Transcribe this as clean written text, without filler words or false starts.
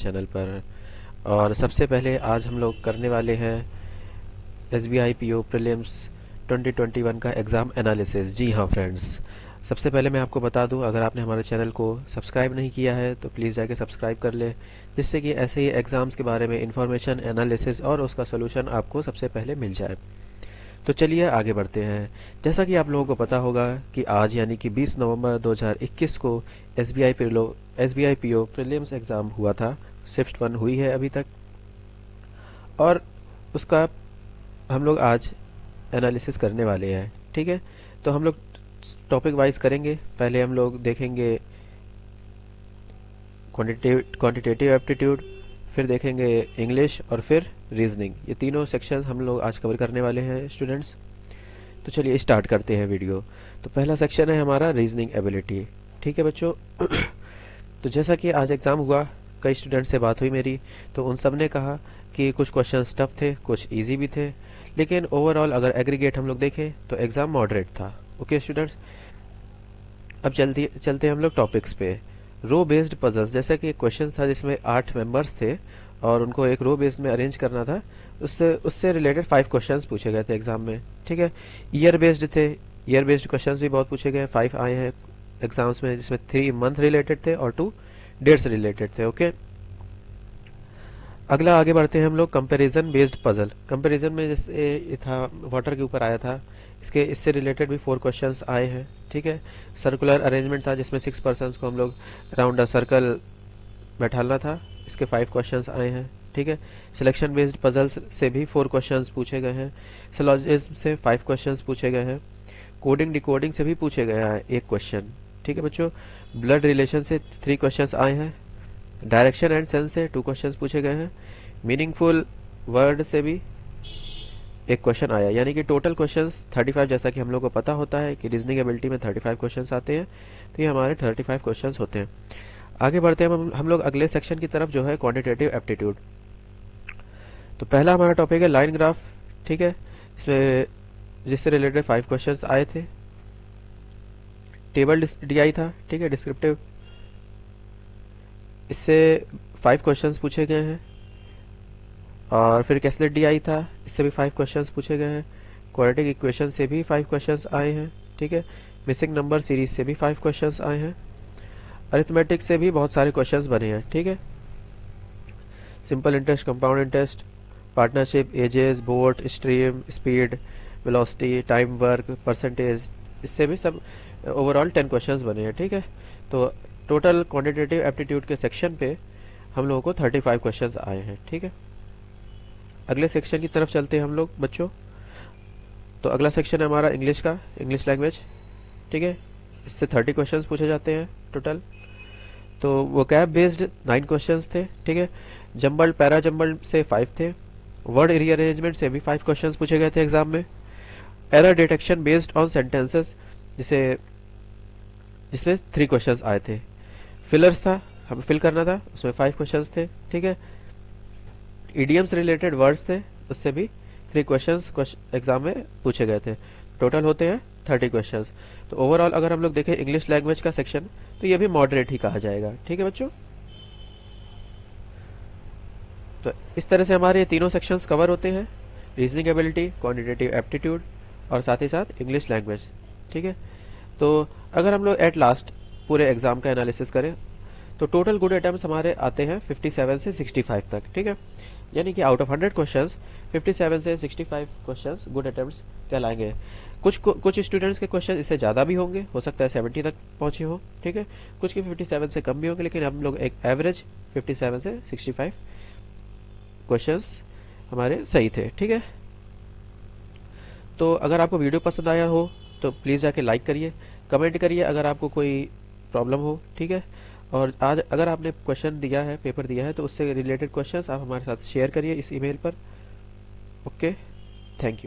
Channel पर। और सबसे पहले आज हम लोग करने वाले हैं SBI PO प्रीलिम्स 2021 का एग्ज़ाम एनालिसिस। जी हाँ फ्रेंड्स, सबसे पहले मैं आपको बता दूं, अगर आपने हमारे चैनल को सब्सक्राइब नहीं किया है तो प्लीज़ जाके सब्सक्राइब कर ले, जिससे कि ऐसे ही एग्ज़ाम्स के बारे में इंफॉर्मेशन, एनालिसिस और उसका सोल्यूशन आपको सबसे पहले मिल जाए। तो चलिए आगे बढ़ते हैं। जैसा कि आप लोगों को पता होगा कि आज यानी कि 20 नवंबर 2021 को SBI PO प्रीलिम्स एग्ज़ाम हुआ था। शिफ्ट 1 हुई है अभी तक, और उसका हम लोग आज एनालिसिस करने वाले हैं। ठीक है, तो हम लोग टॉपिक वाइज करेंगे। पहले हम लोग देखेंगे क्वांटिटेटिव एप्टीट्यूड, फिर देखेंगे इंग्लिश और फिर रीजनिंग। ये तीनों सेक्शन हम लोग आज कवर करने वाले हैं स्टूडेंट्स। तो चलिए स्टार्ट करते हैं वीडियो। तो पहला सेक्शन है हमारा रीजनिंग एबिलिटी। ठीक है बच्चों। तो जैसा कि आज एग्ज़ाम हुआ, कई स्टूडेंट से बात हुई मेरी, तो उन सब ने कहा कि कुछ क्वेश्चन टफ थे, कुछ इजी भी थे, लेकिन ओवरऑल अगर एग्रीगेट हम लोग देखें तो एग्ज़ाम मॉडरेट था। ओके स्टूडेंट्स, अब चलते हैं हम लोग टॉपिक्स पे। रो बेस्ड पजल्स, जैसे कि एक क्वेश्चन था जिसमें 8 मेंबर्स थे और उनको एक रो बेस्ड में अरेंज करना था। उससे उससे रिलेटेड 5 क्वेश्चंस पूछे गए थे एग्जाम में। ठीक है, ईयर बेस्ड थे, ईयर बेस्ड क्वेश्चंस भी बहुत पूछे गए, 5 आए हैं एग्जाम्स में, जिसमें 3 मंथ रिलेटेड थे और 2 डेट्स रिलेटेड थे। ओके, अगला आगे बढ़ते हैं हम लोग कंपैरिजन बेस्ड पजल। कंपैरिजन में जैसे ये था, वाटर के ऊपर आया था, इससे रिलेटेड भी 4 क्वेश्चंस आए हैं। ठीक है, सर्कुलर अरेंजमेंट था जिसमें 6 पर्सन्स को हम लोग राउंड अ सर्कल बैठालना था, इसके 5 क्वेश्चंस आए हैं। ठीक है, सिलेक्शन बेस्ड पजल्स से भी 4 क्वेश्चंस पूछे गए हैं। सिलोजिज्म से 5 क्वेश्चंस पूछे गए हैं। कोडिंग डिकोडिंग से भी पूछे गए हैं 1 क्वेश्चन। ठीक है बच्चों, ब्लड रिलेशन से 3 क्वेश्चंस आए हैं। डायरेक्शन एंड सेंस से 2 क्वेश्चंस पूछे गए हैं। मीनिंगफुल वर्ड से भी 1 क्वेश्चन आया, यानी कि टोटल क्वेश्चंस 35, जैसा कि हम लोग को पता होता है कि रीजनिंग एबिलिटी में 35 क्वेश्चंस आते हैं, तो ये हमारे 35 क्वेश्चंस होते हैं। आगे बढ़ते हैं हम लोग अगले सेक्शन की तरफ, जो है क्वांटिटेटिव एप्टीट्यूड। तो पहला हमारा टॉपिक है लाइन ग्राफ। ठीक है, इसमें जिससे रिलेटेड 5 क्वेश्चंस आए थे। टेबल DI था, ठीक है, डिस्क्रिप्टिव, इससे 5 क्वेश्चंस पूछे गए हैं। और फिर कैसलेट DI था, इससे भी 5 क्वेश्चंस पूछे गए हैं। क्वाड्रेटिक इक्वेशन से भी 5 क्वेश्चंस आए हैं। ठीक है, मिसिंग नंबर सीरीज से भी 5 क्वेश्चंस आए हैं। अरिथमेटिक से भी बहुत सारे क्वेश्चंस बने हैं। ठीक है, simple interest, compound interest, partnership, ages, boat, stream, speed, velocity, time work, percentage, इससे भी सब ओवरऑल 10 क्वेश्चंस बने हैं। ठीक है, तो टोटल क्वांटिटेटिव एप्टीट्यूड के सेक्शन पे हम लोगों को 35 क्वेश्चंस आए हैं। ठीक है, अगले सेक्शन की तरफ चलते हैं हम लोग बच्चों। तो अगला सेक्शन है हमारा इंग्लिश का, इंग्लिश लैंग्वेज। ठीक है, इससे 30 क्वेश्चंस पूछे जाते हैं टोटल। तो वोकैब बेस्ड 9 क्वेश्चंस थे। ठीक है, जम्बल्ड पैरा जम्बल्ड से 5 थे। वर्ड रीअरेंजमेंट से भी 5 क्वेश्चंस पूछे गए थे एग्जाम में। Error detection based on sentences, जिसमें 3 क्वेश्चंस आए थे। फिलर्स था, हमें फिल करना था, उसमें 5 क्वेश्चंस थे। ठीक है, ईडीएम्स रिलेटेड वर्ड्स थे, उससे भी 3 क्वेश्चंस एग्जाम में पूछे गए थे। टोटल होते हैं 30 क्वेश्चंस। तो ओवरऑल अगर हम लोग देखें इंग्लिश लैंग्वेज का सेक्शन, तो ये भी मॉडरेट ही कहा जाएगा। ठीक है बच्चों, तो इस तरह से हमारे ये तीनों सेक्शंस कवर होते हैं, रीजनिंग एबिलिटी, क्वांटिटेटिव एप्टीट्यूड और साथ ही साथ इंग्लिश लैंग्वेज। ठीक है, तो अगर हम लोग एट लास्ट पूरे एग्जाम का एनालिसिस करें, तो टोटल गुड अटेम्प्ट्स हमारे आते हैं 57 से 65 तक। ठीक है, यानी कि आउट ऑफ 100 क्वेश्चंस 57 से 65 क्वेश्चंस गुड अटेम्प्ट्स कहलाएंगे। कुछ स्टूडेंट्स के क्वेश्चन इससे ज़्यादा भी होंगे, हो सकता है 70 तक पहुंचे हो। ठीक है, कुछ के 57 से कम भी होंगे, लेकिन हम लोग एक एवरेज 57 से 65 क्वेश्चंस हमारे सही थे। ठीक है, तो अगर आपको वीडियो पसंद आया हो तो प्लीज़ जाके लाइक करिए, कमेंट करिए अगर आपको कोई प्रॉब्लम हो। ठीक है, और आज अगर आपने क्वेश्चन दिया है, पेपर दिया है, तो उससे रिलेटेड क्वेश्चंस आप हमारे साथ शेयर करिए इस ईमेल पर। Okay, thank you.